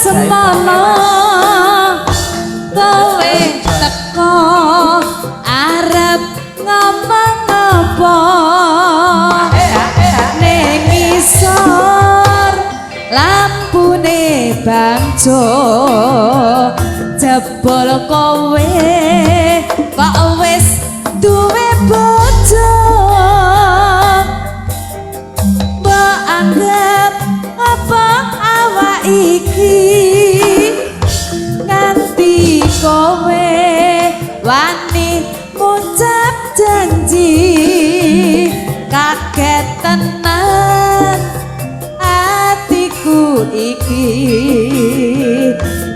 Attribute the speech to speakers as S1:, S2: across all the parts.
S1: semono kowe teko arep ngomong apa ning isor lampune bangjo jebol kowe kok wis duwe bojo mbok anggap apa awak iki nganti kowe wani ngucap janji kaget tenan atiku iki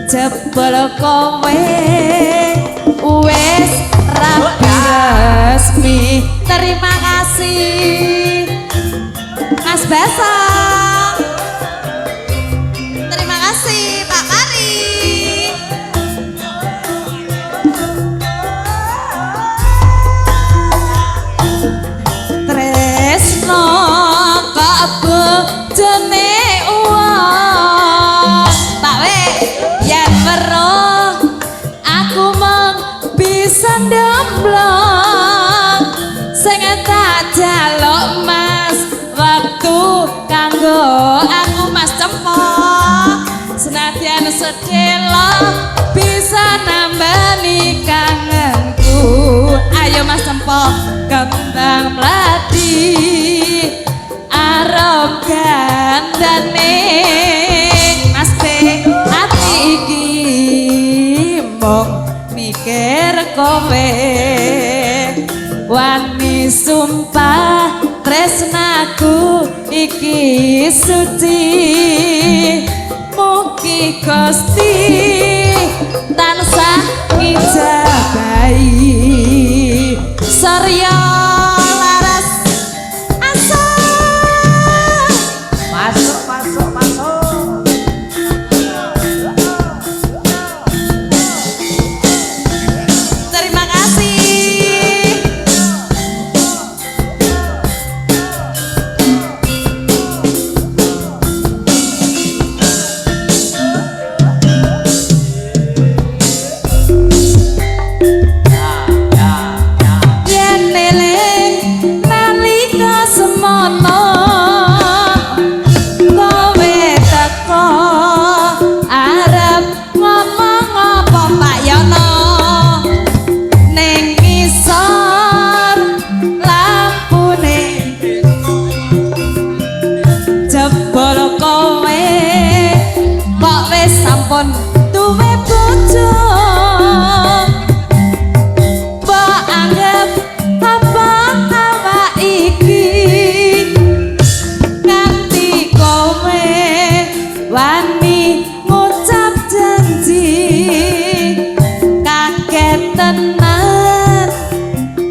S1: jebol kowe wis rapi resmi. Terima kasih Mas Besok, terima kasih Pak Mari. Tresno kok bojone uang Pak We yen weruh aku mung bisa ndemblong sing tak jaluk Mas waktu kanggo aku Mas Cempok senadyan sedelo bisa nambani kangenku. Ayo Mas Cempok kembang mladi arom gandane Mas B ati iki mung mikir kowe wani sumpah tresnaku iki suci mugi Gusti tansah ngijabahi Surya laras asal
S2: Masuk, masuk, masuk.
S1: terima kasih. Yen eling nalika semono kowe teko arep ngomong apa Pak Yono ning ngisor lampune jebol kowe kok wis sampun duwe bojo mbok anggap apa awak iki nganti kowe wani ngucap janji kaget tenan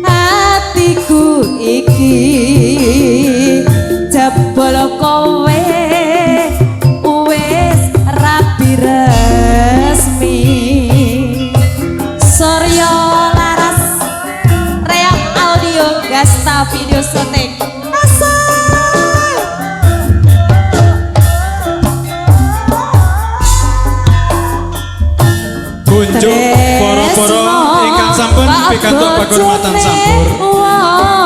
S1: hatiku iki jebol kowe wis rapi resmi. Surya laras reak audio gasta video syuting asal
S3: Kunjuk poro-poro ingkang sampun pikantuk pakurmatan sampur.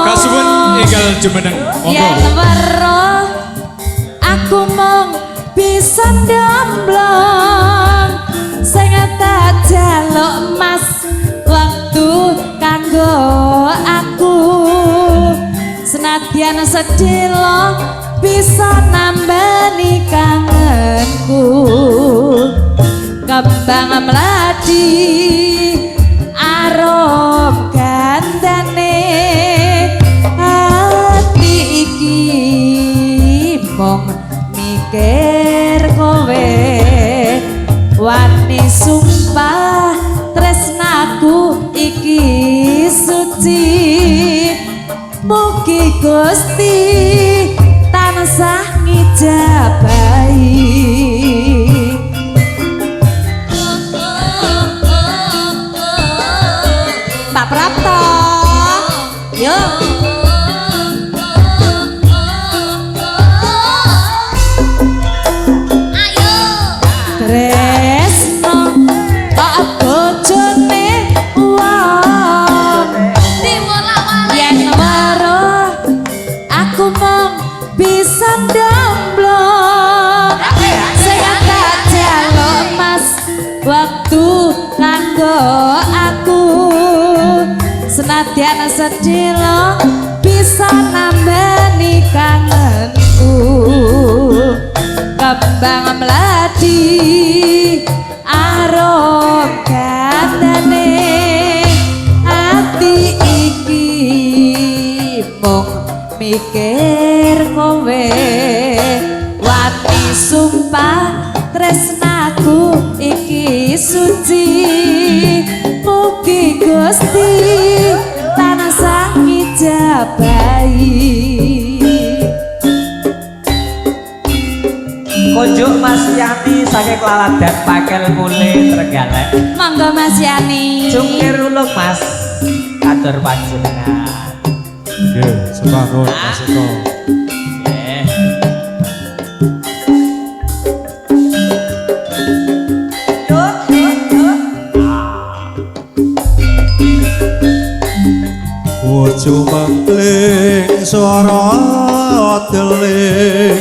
S3: Kasuwun enggal jumeneng.
S1: Yen
S3: Monggo.
S1: weruh aku mung bisa ndemblong sing tak jaluk Mas waktu kanggo aku senadyan sedelo bisa nambani kangenku. Kembang mladi arom gandane ati iki mung mikir kowe wani sumpah tresnaku iki suci mugi Gusti tansah ngijabahi. Pak Prapto yuk ayo senadyan sedelo bisa nambani kangenku kembang mladi arom kandane ati iki mung mikir kowe wati sumpah tresnaku iki suci mugi Gusti tansah ngijabahi
S2: Kunjuk Mas Yani saking Laladan Pakel Mule Trenggalek.
S1: monggo Mas Yani
S2: Jungkir ulung Mas katur panjenengan.
S3: Nggih, semangat Mas Eko.
S2: Nggih.
S3: Wuju mengkling swara deling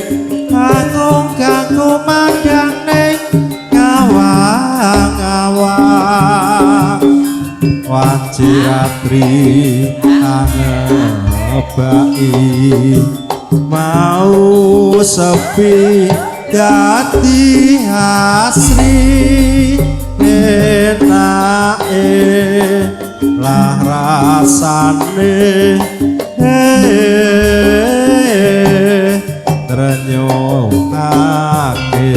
S3: Agung kanggo mandang ning ngawang-ngawang Wanci ratri angebaki mau sepi dadi asri enake lah rasane trenyuhake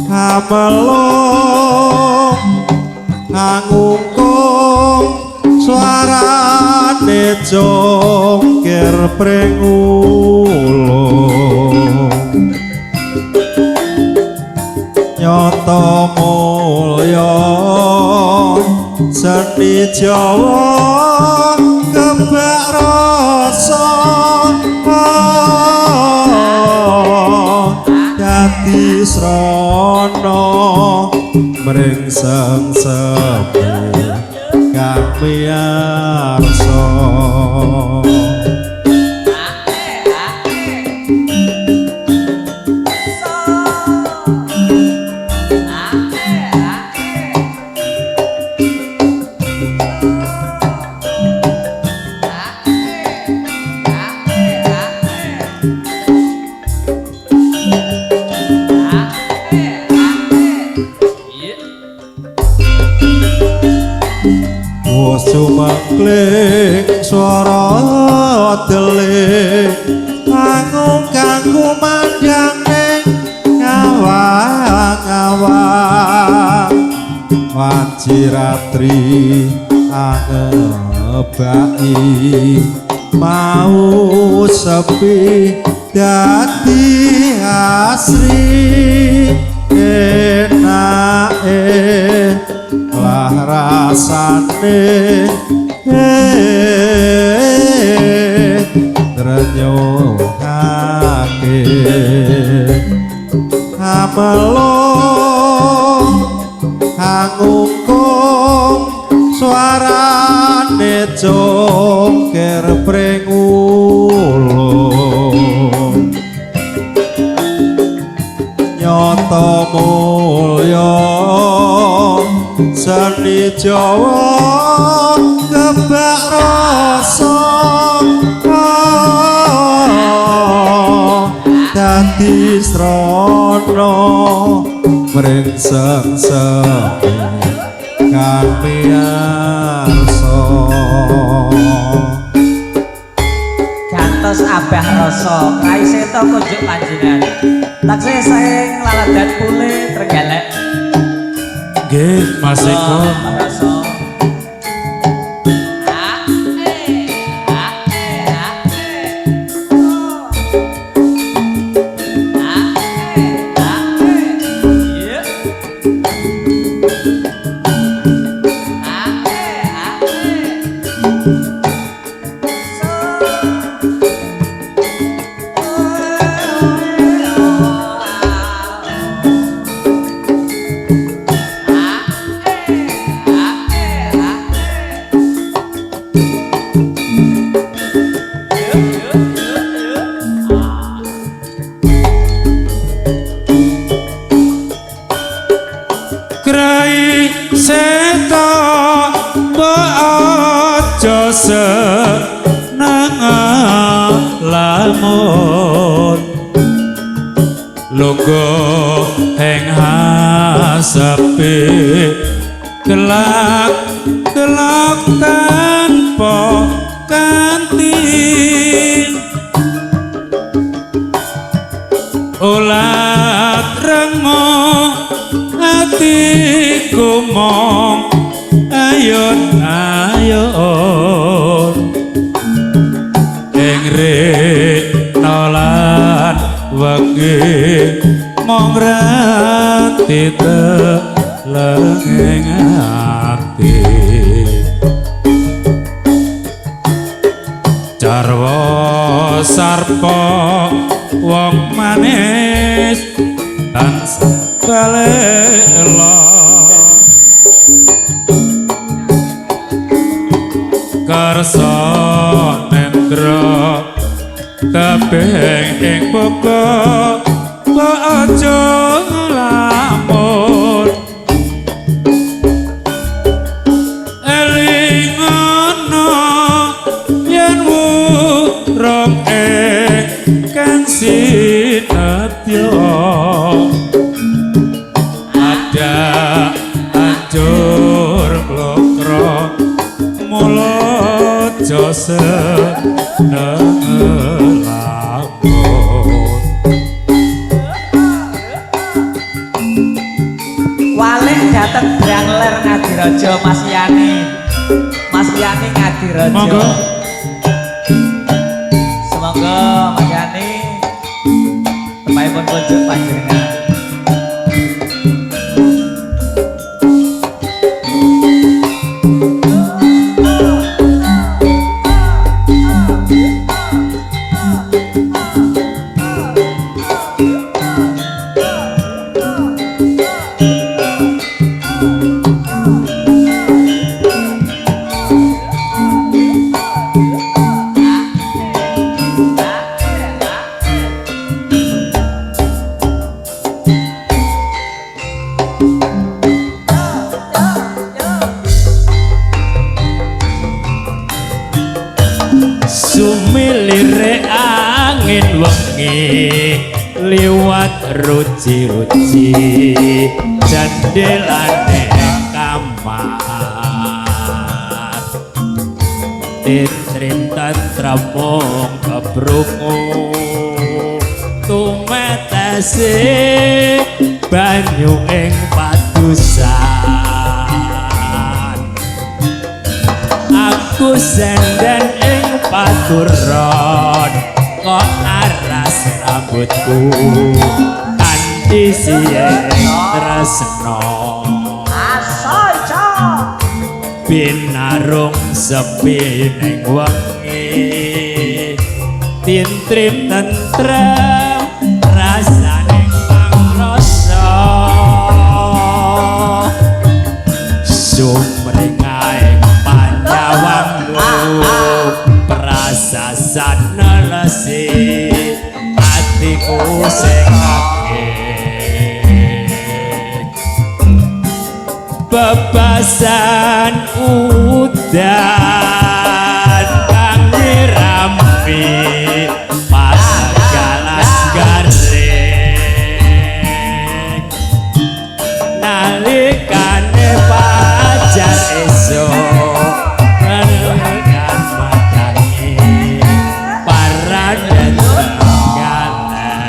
S3: amelong ngungkung suarane jongkir prengulung nyoto mulya seni Jawa kebak rasa dadi srana mrengseng sepi kang miyarsa Sumangkling swara deling angung kanggo mandang ning ngawang-ngawang wanci ratri angebaki mau sepi dadi asri enake lah rasane trenyuhake amelong ngungkung suarane jongkir prengulung nyoto mulya seni Jawa kebak rasa dadi srana mrengseng sepi kang miyarsa
S2: Gantos abah rasa Rai Seto kunjuk panjenengan taksih saking Laladan Pule Trenggalek.
S3: nggih Mas Eko
S2: Rasa
S3: lungguh ing hasepe kelak kelak tanpa ganti ulat rengo hatiku mong ayun ayun ing rinolan wengi mong rati teleng ati jarwa sarpa wong manis dan balela karsa nendra kabeh ing pokok kok aja nglamun eling ana yen wurung kan sinetyo ada anjur blokro mula jose nelapun
S2: Walih dateng Brangler Ngadirejo Mas Yani Ngadirejo
S3: monggo
S2: semoga Mas Yani tepaipun kunjuk panjenengan
S3: sumilire angin wengi liwat ruci-ruci jandelane kamar titrim tantramong kebrungu tumetese banyu ing padusan aku senden ing paturon kok aras rambutku kanthi siyeng tresno binarung sepi ning wengi tintrim tentrem rasane pangrasa sumringae panjawangmu prasasan nelesi atiku sing bebasan udan kang nyirami pas galas garing nalikane pajar esok menekan madangi paraden galas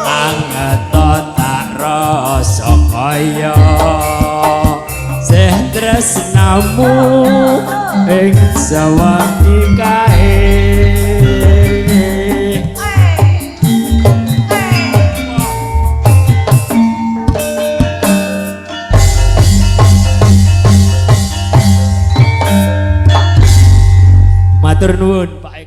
S3: angeto tak rasa kaya sih tresnamu ing sawangi kae matur nuwun Pak